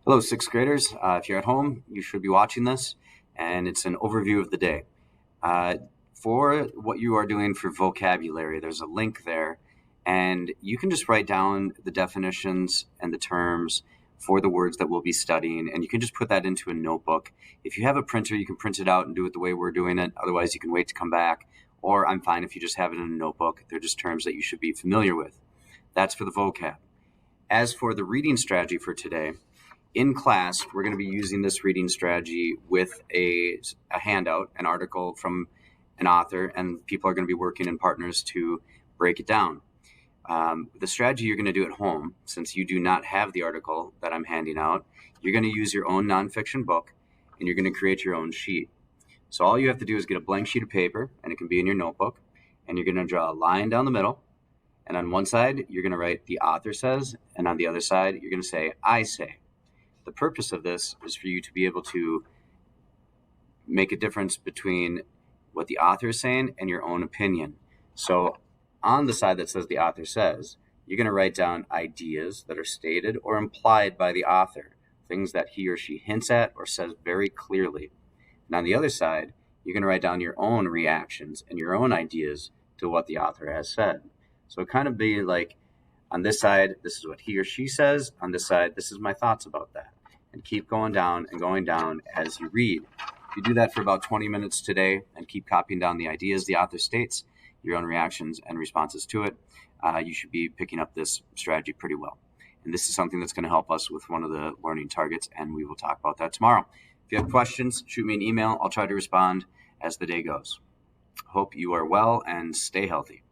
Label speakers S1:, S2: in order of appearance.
S1: Hello, sixth graders. If you're at home, you should be watching this, and it's an overview of the day. Uh, for what you are doing for vocabulary, there's a link there, and you can just write down the definitions and the terms for the words that we'll be studying, and you can just put that into a notebook. If you have a printer, you can print it out and do it the way we're doing it. Otherwise, you can wait to come back, or I'm fine if you just have it in a notebook. They're just terms that you should be familiar with. That's for the vocab. As for the reading strategy for today, in class, we're going to be using this reading strategy with a handout, an article from an author, and people are going to be working in partners to break it down. The strategy you're going to do at home, since you do not have the article that I'm handing out, you're going to use your own nonfiction book, and you're going to create your own sheet. So all you have to do is get a blank sheet of paper, and it can be in your notebook, and you're going to draw a line down the middle, and on one side, you're going to write the author says, and on the other side, you're going to say, I say. The purpose of this is for you to be able to make a difference between what the author is saying and your own opinion. So on the side that says the author says, you're going to write down ideas that are stated or implied by the author, things that he or she hints at or says very clearly. And on the other side, you're going to write down your own reactions and your own ideas to what the author has said. So it kind of be like, on this side, this is what he or she says. On this side, this is my thoughts about that. And keep going down and going down as you read. If you do that for about 20 minutes today and keep copying down the ideas the author states, your own reactions and responses to it, you should be picking up this strategy pretty well. And this is something that's going to help us with one of the learning targets, and we will talk about that tomorrow. If you have questions, shoot me an email. I'll try to respond as the day goes. Hope you are well and stay healthy.